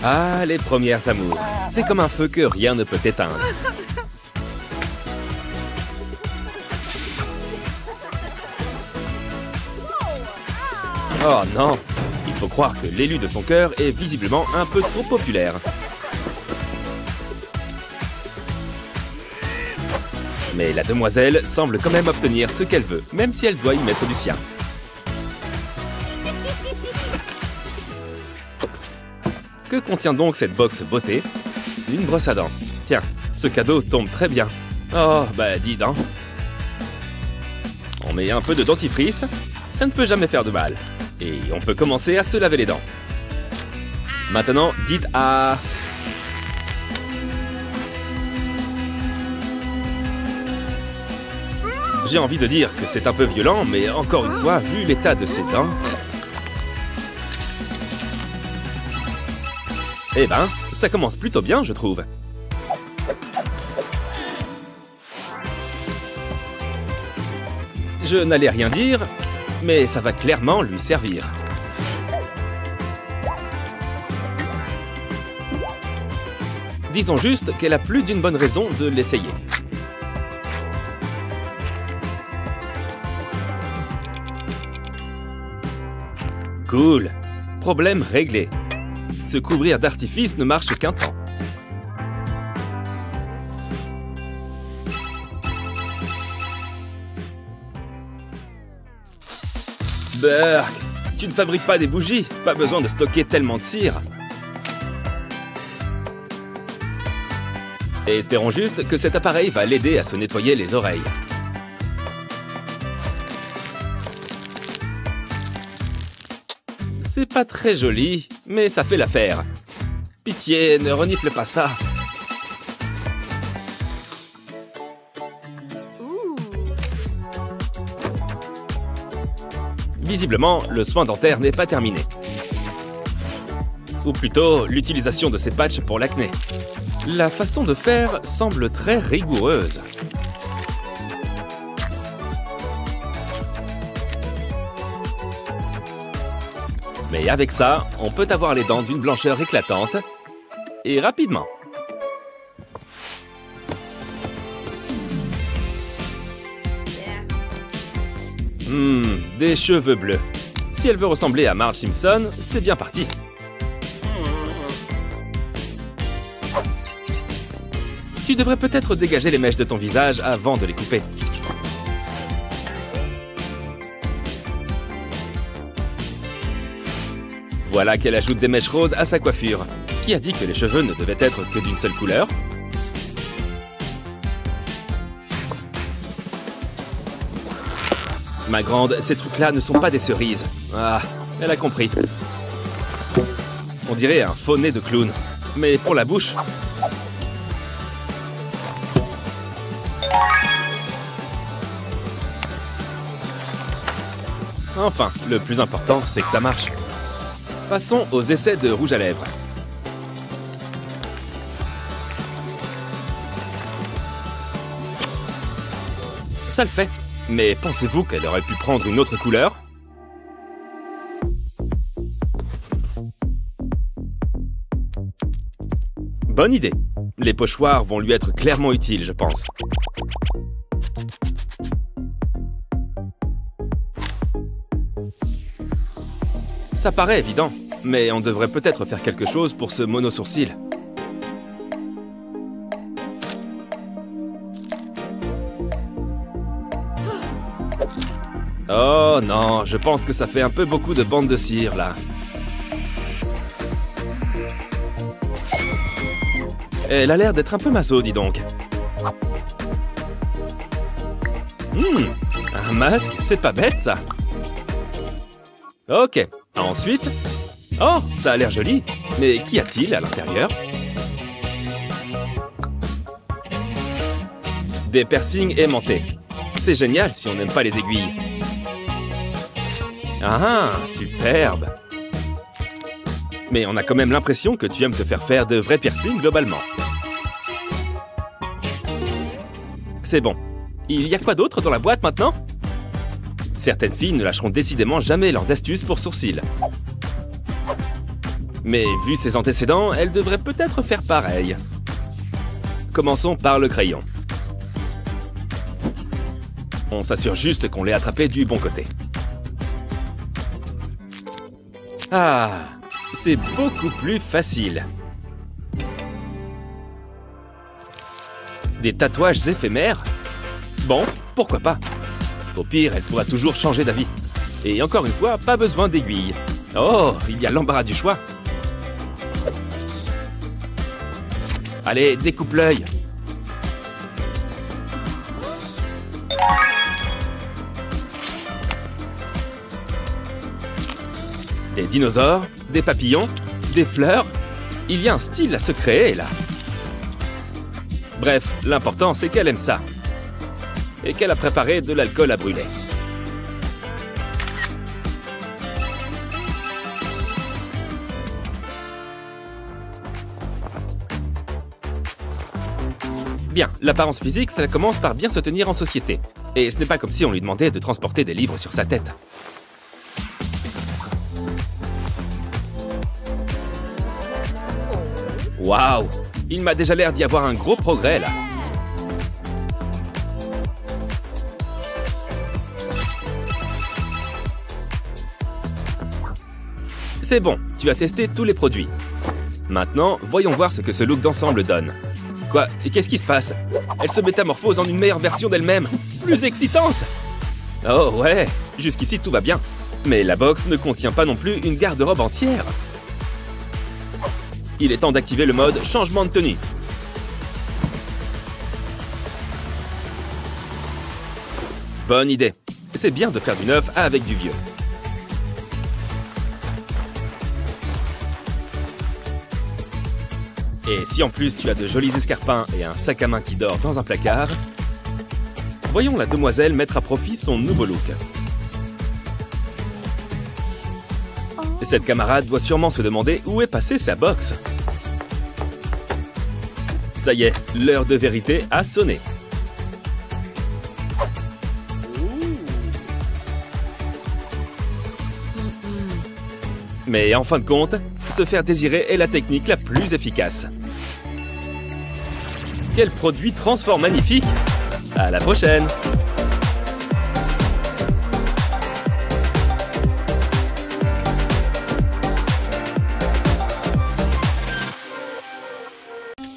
Ah, les premières amours. C'est comme un feu que rien ne peut éteindre. Oh non! Il faut croire que l'élu de son cœur est visiblement un peu trop populaire. Mais la demoiselle semble quand même obtenir ce qu'elle veut, même si elle doit y mettre du sien. Que contient donc cette box beauté? Une brosse à dents. Tiens, ce cadeau tombe très bien. Oh, bah dis donc. On met un peu de dentifrice, ça ne peut jamais faire de mal. Et on peut commencer à se laver les dents. Maintenant, dites à... J'ai envie de dire que c'est un peu violent, mais encore une fois, vu l'état de ses dents... Eh ben, ça commence plutôt bien, je trouve. Je n'allais rien dire, mais ça va clairement lui servir. Disons juste qu'elle a plus d'une bonne raison de l'essayer. Cool. Problème réglé. Se couvrir d'artifice ne marche qu'un temps. Burk, tu ne fabriques pas des bougies, pas besoin de stocker tellement de cire. Et espérons juste que cet appareil va l'aider à se nettoyer les oreilles. C'est pas très joli, mais ça fait l'affaire. Pitié, ne renifle pas ça. Visiblement, le soin dentaire n'est pas terminé. Ou plutôt, l'utilisation de ces patchs pour l'acné. La façon de faire semble très rigoureuse. Mais avec ça, on peut avoir les dents d'une blancheur éclatante, et rapidement. Des cheveux bleus. Si elle veut ressembler à Marge Simpson, c'est bien parti. Tu devrais peut-être dégager les mèches de ton visage avant de les couper. Voilà qu'elle ajoute des mèches roses à sa coiffure. Qui a dit que les cheveux ne devaient être que d'une seule couleur? Ma grande, ces trucs-là ne sont pas des cerises. Ah, elle a compris. On dirait un faux nez de clown. Mais pour la bouche... Enfin, le plus important, c'est que ça marche. Passons aux essais de rouge à lèvres. Ça le fait. Mais pensez-vous qu'elle aurait pu prendre une autre couleur? Bonne idée. Les pochoirs vont lui être clairement utiles, je pense. Ça paraît évident, mais on devrait peut-être faire quelque chose pour ce mono-sourcil. Oh non, je pense que ça fait un peu beaucoup de bandes de cire, là. Elle a l'air d'être un peu maso, dis donc. Un masque, c'est pas bête, ça. Ok, ensuite... Oh, ça a l'air joli. Mais qu'y a-t-il à l'intérieur? Des piercings aimantés. C'est génial si on n'aime pas les aiguilles. Ah, superbe. Mais on a quand même l'impression que tu aimes te faire faire de vrais piercings globalement. C'est bon. Il y a quoi d'autre dans la boîte maintenant? Certaines filles ne lâcheront décidément jamais leurs astuces pour sourcils. Mais vu ses antécédents, elle devrait peut-être faire pareil. Commençons par le crayon. On s'assure juste qu'on l'ait attrapé du bon côté. Ah, c'est beaucoup plus facile. Des tatouages éphémères? Bon, pourquoi pas? Au pire, elle pourra toujours changer d'avis. Et encore une fois, pas besoin d'aiguille. Oh, il y a l'embarras du choix. Allez, découpe l'œil. Des dinosaures, des papillons, des fleurs. Il y a un style à se créer, là. Bref, l'important, c'est qu'elle aime ça. Et qu'elle a préparé de l'alcool à brûler. Bien, l'apparence physique, ça commence par bien se tenir en société. Et ce n'est pas comme si on lui demandait de transporter des livres sur sa tête. Waouh! Il m'a déjà l'air d'y avoir un gros progrès, là. C'est bon, tu as testé tous les produits. Maintenant, voyons voir ce que ce look d'ensemble donne. Quoi? Et qu'est-ce qui se passe? Elle se métamorphose en une meilleure version d'elle-même, plus excitante! Oh ouais, jusqu'ici tout va bien. Mais la box ne contient pas non plus une garde-robe entière. Il est temps d'activer le mode changement de tenue. Bonne idée. C'est bien de faire du neuf avec du vieux. Et si en plus tu as de jolis escarpins et un sac à main qui dort dans un placard, voyons la demoiselle mettre à profit son nouveau look. Cette camarade doit sûrement se demander où est passée sa box. Ça y est, l'heure de vérité a sonné. Mais en fin de compte, se faire désirer est la technique la plus efficace. Quel produit transforme magnifique! À la prochaine!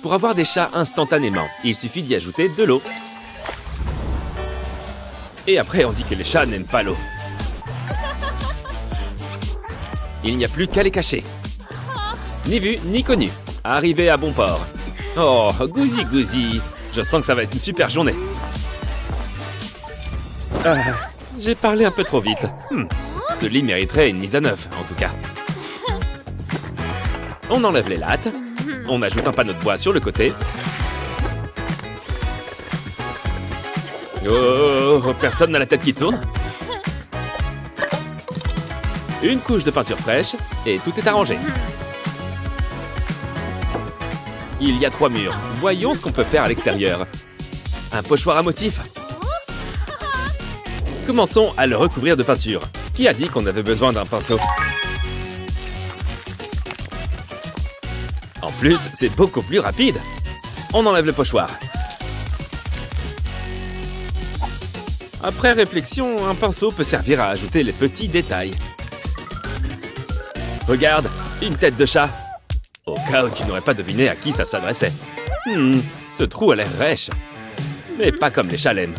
Pour avoir des chats instantanément, il suffit d'y ajouter de l'eau. Et après, on dit que les chats n'aiment pas l'eau. Il n'y a plus qu'à les cacher. Ni vu, ni connu. Arrivé à bon port. Oh, Gouzi Gouzi. Je sens que ça va être une super journée. J'ai parlé un peu trop vite. Ce lit mériterait une mise à neuf, en tout cas. On enlève les lattes. On ajoute un panneau de bois sur le côté. Oh, personne n'a la tête qui tourne. Une couche de peinture fraîche et tout est arrangé. Il y a 3 murs. Voyons ce qu'on peut faire à l'extérieur. Un pochoir à motif. Commençons à le recouvrir de peinture. Qui a dit qu'on avait besoin d'un pinceau? En plus, c'est beaucoup plus rapide. On enlève le pochoir. Après réflexion, un pinceau peut servir à ajouter les petits détails. Regarde, une tête de chat. Au cas où tu n'aurais pas deviné à qui ça s'adressait. Ce trou a l'air rêche. Mais pas comme les chats l'aiment.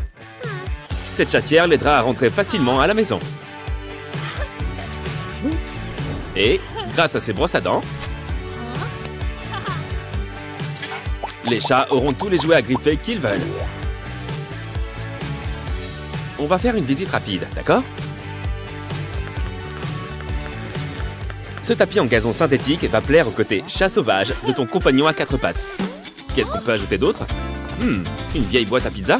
Cette chatière l'aidera à rentrer facilement à la maison. Et, grâce à ses brosses à dents, les chats auront tous les jouets à griffer qu'ils veulent. On va faire une visite rapide, d'accord? Ce tapis en gazon synthétique va plaire au côté chat sauvage de ton compagnon à 4 pattes. Qu'est-ce qu'on peut ajouter d'autre? Une vieille boîte à pizza?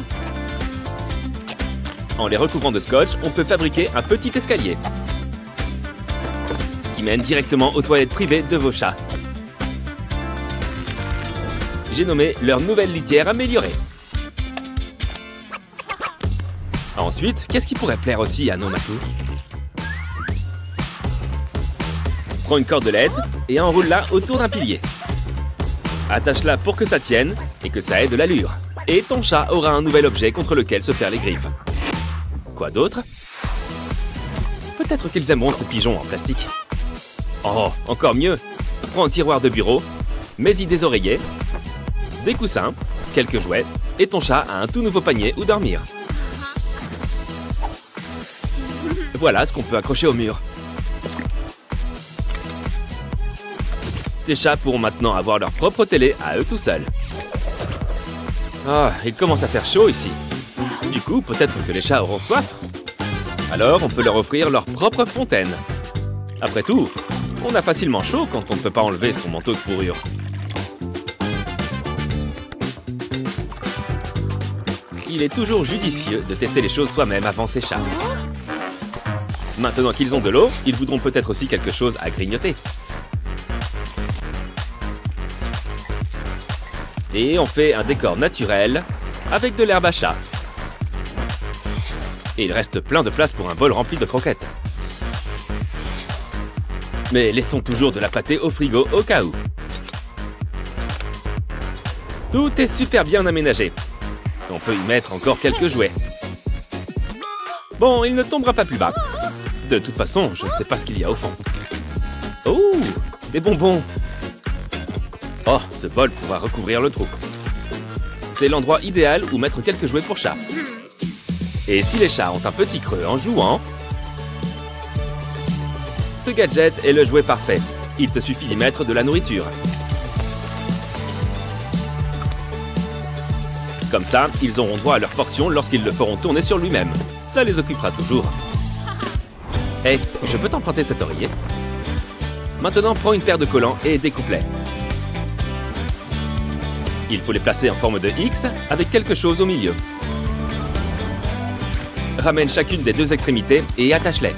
En les recouvrant de scotch, on peut fabriquer un petit escalier qui mène directement aux toilettes privées de vos chats. J'ai nommé leur nouvelle litière améliorée. Ensuite, qu'est-ce qui pourrait plaire aussi à nos matous? Prends une cordelette et enroule-la autour d'un pilier. Attache-la pour que ça tienne et que ça ait de l'allure. Et ton chat aura un nouvel objet contre lequel se faire les griffes. Quoi d'autre? Peut-être qu'ils aimeront ce pigeon en plastique. Oh, encore mieux. Prends un tiroir de bureau, mets-y des oreillers, des coussins, quelques jouets, et ton chat a un tout nouveau panier où dormir. Voilà ce qu'on peut accrocher au mur. Tes chats pourront maintenant avoir leur propre télé à eux tout seuls. Ah, il commence à faire chaud ici. Du coup, peut-être que les chats auront soif. Alors, on peut leur offrir leur propre fontaine. Après tout, on a facilement chaud quand on ne peut pas enlever son manteau de fourrure. Il est toujours judicieux de tester les choses soi-même avant ses chats. Maintenant qu'ils ont de l'eau, ils voudront peut-être aussi quelque chose à grignoter. Et on fait un décor naturel avec de l'herbe à chat. Et il reste plein de place pour un bol rempli de croquettes. Mais laissons toujours de la pâtée au frigo au cas où. Tout est super bien aménagé. On peut y mettre encore quelques jouets. Bon, il ne tombera pas plus bas. De toute façon, je ne sais pas ce qu'il y a au fond. Oh, des bonbons. Oh, ce bol pourra recouvrir le trou. C'est l'endroit idéal où mettre quelques jouets pour chats. Et si les chats ont un petit creux en jouant, ce gadget est le jouet parfait. Il te suffit d'y mettre de la nourriture. Comme ça, ils auront droit à leur portion lorsqu'ils le feront tourner sur lui-même. Ça les occupera toujours. Hey, je peux t'emprunter cet oreiller? Maintenant, prends une paire de collants et découpe-les. Il faut les placer en forme de X avec quelque chose au milieu. Ramène chacune des deux extrémités et attache-les.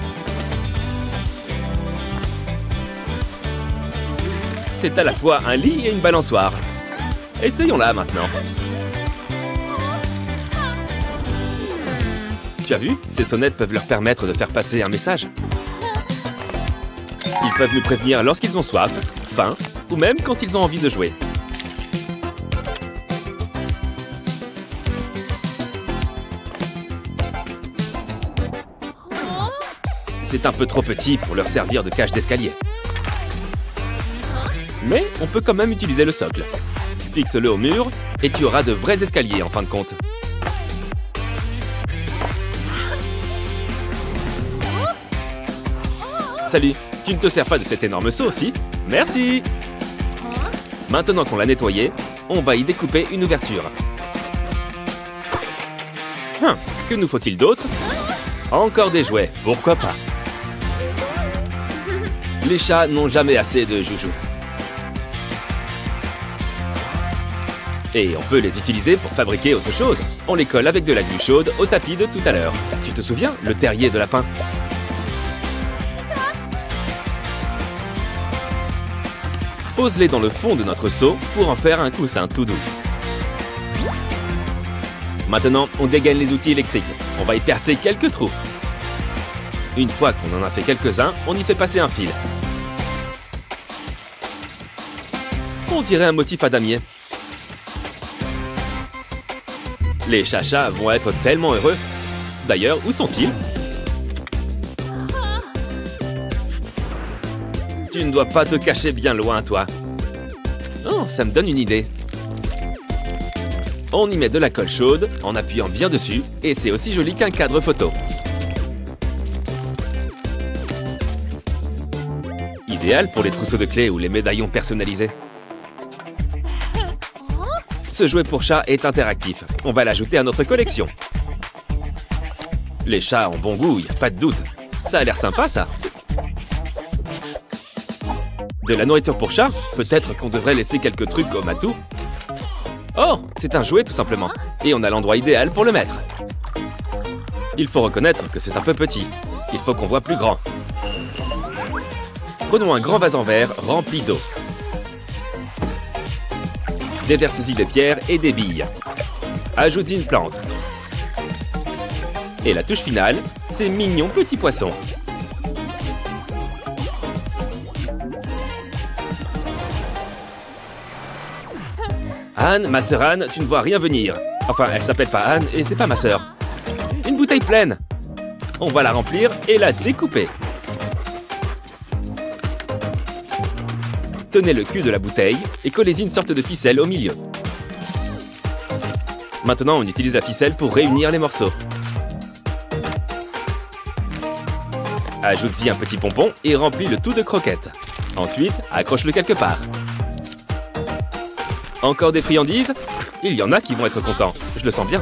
C'est à la fois un lit et une balançoire. Essayons-la maintenant. Tu as vu? Ces sonnettes peuvent leur permettre de faire passer un message. Ils peuvent nous prévenir lorsqu'ils ont soif, faim ou même quand ils ont envie de jouer. C'est un peu trop petit pour leur servir de cage d'escalier. Mais on peut quand même utiliser le socle. Fixe-le au mur et tu auras de vrais escaliers en fin de compte. Salut, tu ne te sers pas de cet énorme seau aussi? Merci! Maintenant qu'on l'a nettoyé, on va y découper une ouverture. Que nous faut-il d'autre? Encore des jouets, pourquoi pas? Les chats n'ont jamais assez de joujoux. Et on peut les utiliser pour fabriquer autre chose. On les colle avec de la glu chaude au tapis de tout à l'heure. Tu te souviens, le terrier de lapin? Pose-les dans le fond de notre seau pour en faire un coussin tout doux. Maintenant, on dégaine les outils électriques. On va y percer quelques trous. Une fois qu'on en a fait quelques-uns, on y fait passer un fil. On dirait un motif à damier. Les chachas vont être tellement heureux. D'ailleurs, où sont-ils? Tu ne dois pas te cacher bien loin, toi. Oh, ça me donne une idée. On y met de la colle chaude en appuyant bien dessus et c'est aussi joli qu'un cadre photo. Idéal pour les trousseaux de clés ou les médaillons personnalisés. Ce jouet pour chat est interactif. On va l'ajouter à notre collection. Les chats ont bon goût, y a pas de doute. Ça a l'air sympa, ça. De la nourriture pour chat? Peut-être qu'on devrait laisser quelques trucs au matou. Oh, c'est un jouet tout simplement. Et on a l'endroit idéal pour le mettre. Il faut reconnaître que c'est un peu petit. Il faut qu'on voit plus grand. Prenons un grand vase en verre rempli d'eau. Déverse-y des pierres et des billes. Ajoute-y une plante. Et la touche finale, c'est mignon petit poisson. Anne, ma sœur Anne, tu ne vois rien venir. Enfin, elle s'appelle pas Anne et c'est pas ma sœur. Une bouteille pleine. On va la remplir et la découper. Tenez le cul de la bouteille et collez-y une sorte de ficelle au milieu. Maintenant, on utilise la ficelle pour réunir les morceaux. Ajoute-y un petit pompon et remplis le tout de croquettes. Ensuite, accroche-le quelque part. Encore des friandises? Il y en a qui vont être contents, je le sens bien.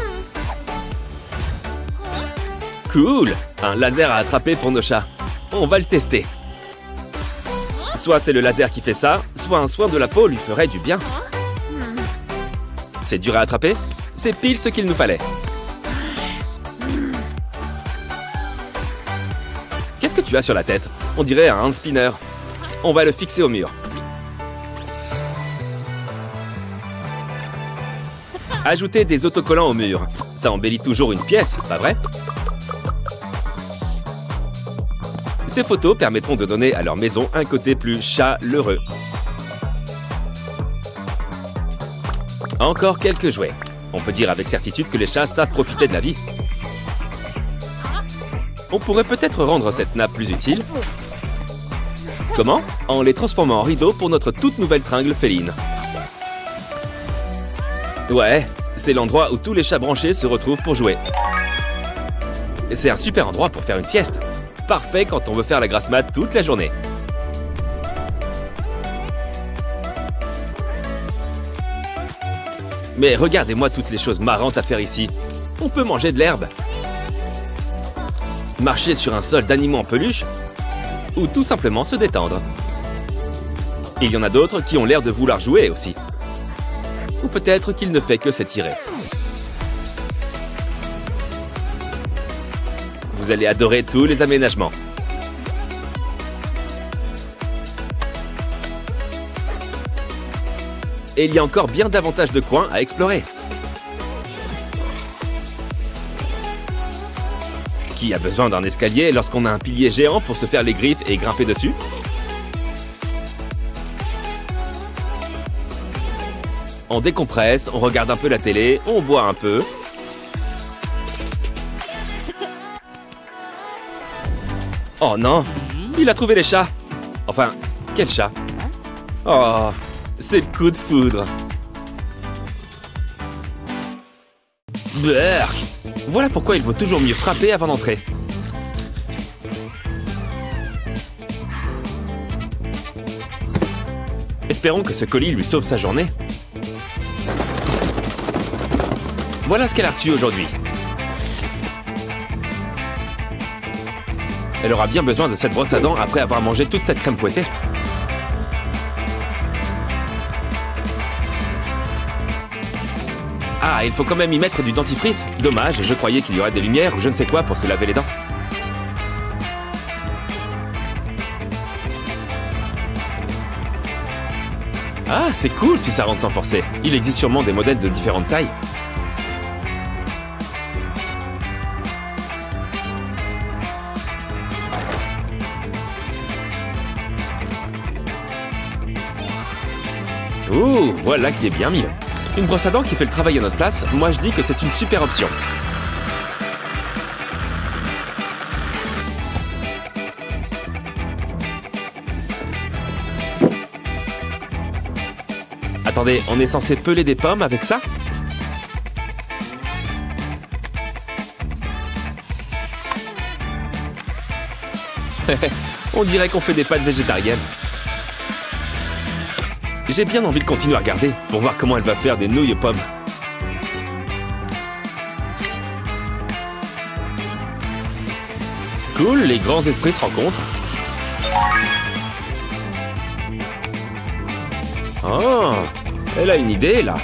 Cool! Un laser à attraper pour nos chats. On va le tester. Soit c'est le laser qui fait ça, soit un soin de la peau lui ferait du bien. C'est dur à attraper? C'est pile ce qu'il nous fallait. Qu'est-ce que tu as sur la tête? On dirait un hand spinner. On va le fixer au mur. Ajoutez des autocollants au mur. Ça embellit toujours une pièce, pas vrai? Ces photos permettront de donner à leur maison un côté plus chaleureux. Encore quelques jouets. On peut dire avec certitude que les chats savent profiter de la vie. On pourrait peut-être rendre cette nappe plus utile. Comment? En les transformant en rideaux pour notre toute nouvelle tringle féline. Ouais, c'est l'endroit où tous les chats branchés se retrouvent pour jouer. C'est un super endroit pour faire une sieste. Parfait quand on veut faire la grasse mat toute la journée. Mais regardez-moi toutes les choses marrantes à faire ici. On peut manger de l'herbe, marcher sur un sol d'animaux en peluche, ou tout simplement se détendre. Il y en a d'autres qui ont l'air de vouloir jouer aussi. Ou peut-être qu'il ne fait que s'étirer. Vous allez adorer tous les aménagements. Et il y a encore bien davantage de coins à explorer. Qui a besoin d'un escalier lorsqu'on a un pilier géant pour se faire les griffes et grimper dessus? On décompresse, on regarde un peu la télé, on boit un peu. Oh non! Il a trouvé les chats! Enfin, quel chat? Oh, c'est le coup de foudre! Berk! Voilà pourquoi il vaut toujours mieux frapper avant d'entrer. Espérons que ce colis lui sauve sa journée. Voilà ce qu'elle a reçu aujourd'hui. Elle aura bien besoin de cette brosse à dents après avoir mangé toute cette crème fouettée. Ah, il faut quand même y mettre du dentifrice. Dommage, je croyais qu'il y aurait des lumières ou je ne sais quoi pour se laver les dents. Ah, c'est cool si ça rentre sans forcer. Il existe sûrement des modèles de différentes tailles. Ouh, voilà qui est bien mieux. Une brosse à dents qui fait le travail à notre place, moi je dis que c'est une super option. Attendez, on est censé peler des pommes avec ça? On dirait qu'on fait des pâtes végétariennes. J'ai bien envie de continuer à regarder pour voir comment elle va faire des nouilles aux pommes. Cool, les grands esprits se rencontrent. Oh, elle a une idée là.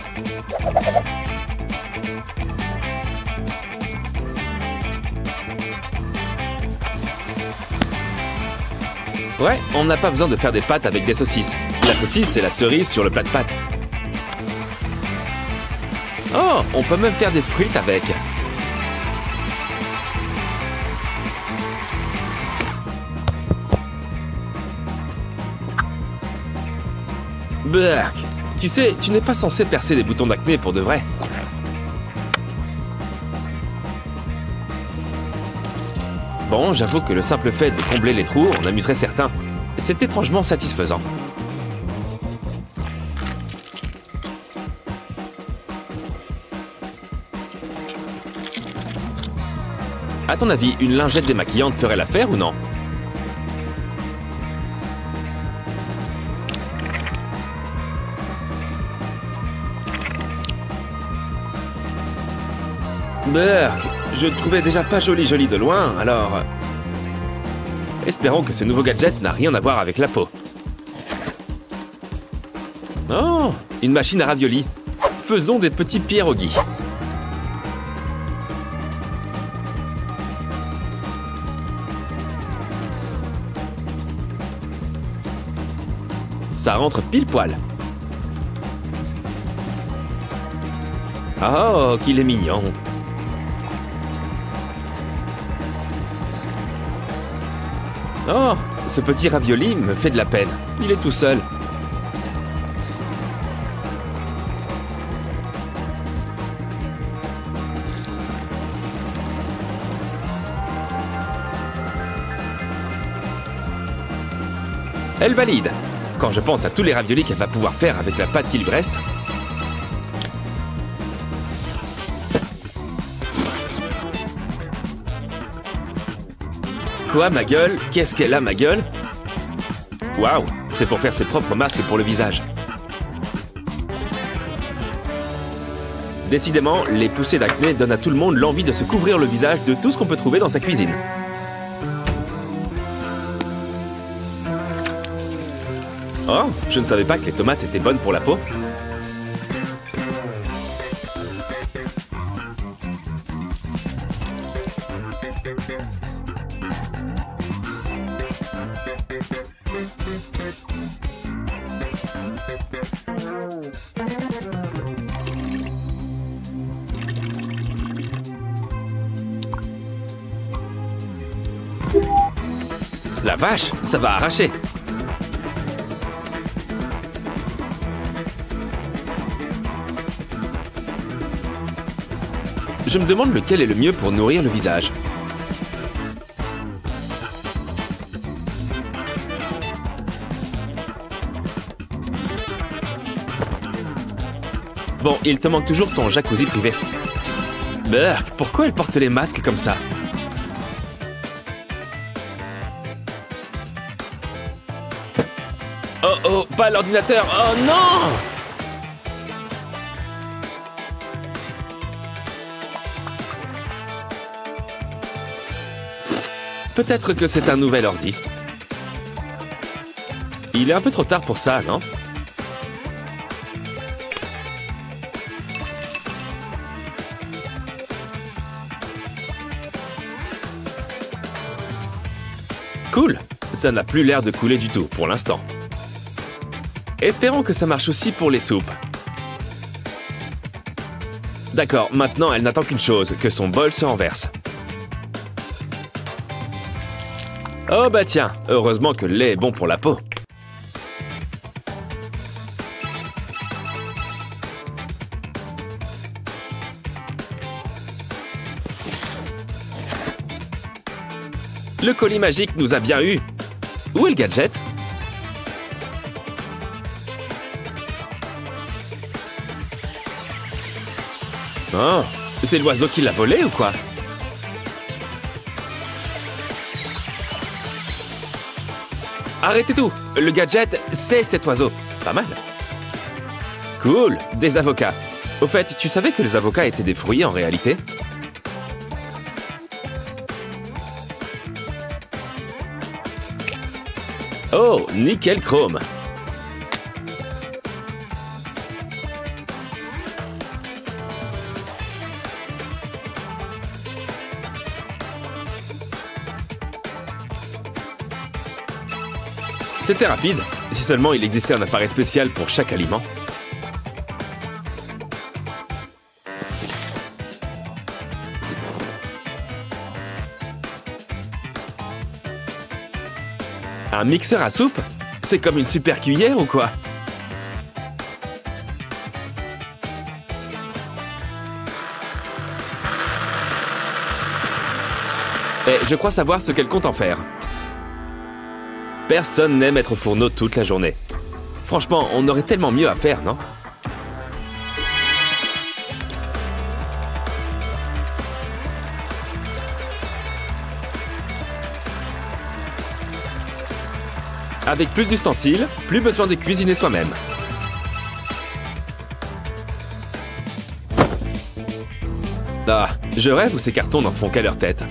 Ouais, on n'a pas besoin de faire des pâtes avec des saucisses. La saucisse, c'est la cerise sur le plat de pâtes. Oh, on peut même faire des frites avec. Berk, Tu sais, tu n'es pas censé percer des boutons d'acné pour de vrai. Bon, j'avoue que le simple fait de combler les trous en amuserait certains. C'est étrangement satisfaisant. À ton avis, une lingette démaquillante ferait l'affaire ou non? Brrr, je le trouvais déjà pas joli de loin, alors... Espérons que ce nouveau gadget n'a rien à voir avec la peau. Oh, une machine à raviolis. Faisons des petits pierogies. Ça rentre pile poil. Oh, qu'il est mignon. Oh, ce petit ravioli me fait de la peine. Il est tout seul. Elle valide. Quand je pense à tous les raviolis qu'elle va pouvoir faire avec la pâte qui lui reste. Quoi, ma gueule? Qu'est-ce qu'elle a, ma gueule? Waouh, c'est pour faire ses propres masques pour le visage. Décidément, les poussées d'acné donnent à tout le monde l'envie de se couvrir le visage de tout ce qu'on peut trouver dans sa cuisine. Oh, je ne savais pas que les tomates étaient bonnes pour la peau. La vache, ça va arracher. Je me demande lequel est le mieux pour nourrir le visage. Bon, il te manque toujours ton jacuzzi privé. Burk, pourquoi elle porte les masques comme ça? Oh oh, pas l'ordinateur! Oh non! Peut-être que c'est un nouvel ordi. Il est un peu trop tard pour ça, non? Cool! Ça n'a plus l'air de couler du tout, pour l'instant. Espérons que ça marche aussi pour les soupes. D'accord, maintenant elle n'attend qu'une chose, que son bol se renverse. Oh bah tiens, heureusement que le lait est bon pour la peau. Le colis magique nous a bien eu. Où est le gadget? Oh, c'est l'oiseau qui l'a volé ou quoi? Arrêtez tout! Le gadget, c'est cet oiseau. Pas mal. Cool, des avocats. Au fait, tu savais que les avocats étaient des fruits en réalité? Oh, nickel chrome. C'était rapide, si seulement il existait un appareil spécial pour chaque aliment. Un mixeur à soupe? C'est comme une super cuillère ou quoi? Et je crois savoir ce qu'elle compte en faire. Personne n'aime être au fourneau toute la journée. Franchement, on aurait tellement mieux à faire, non? Avec plus d'ustensiles, plus besoin de cuisiner soi-même. Ah, je rêve où ces cartons n'en font qu'à leur tête.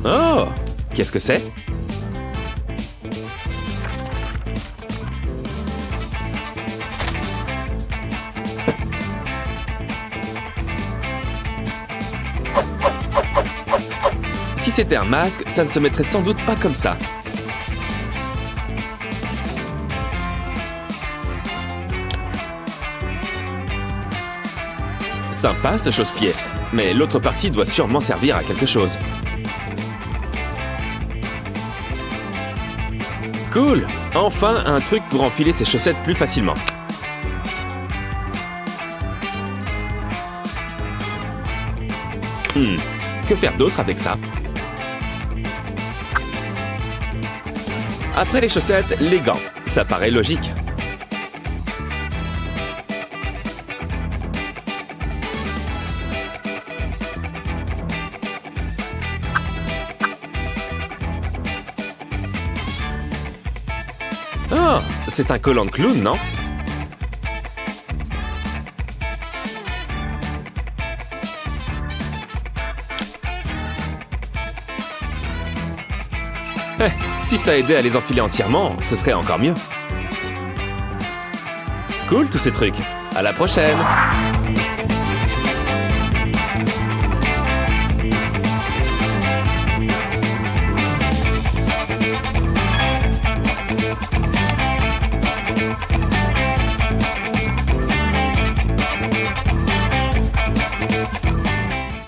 Oh, qu'est-ce que c'est? Si c'était un masque, ça ne se mettrait sans doute pas comme ça. Sympa ce chausse-pied, mais l'autre partie doit sûrement servir à quelque chose. Cool! Enfin, un truc pour enfiler ses chaussettes plus facilement. Que faire d'autre avec ça? Après les chaussettes, les gants. Ça paraît logique. Oh, c'est un collant de clown, non? Si ça aidait à les enfiler entièrement, ce serait encore mieux. Cool tous ces trucs. À la prochaine!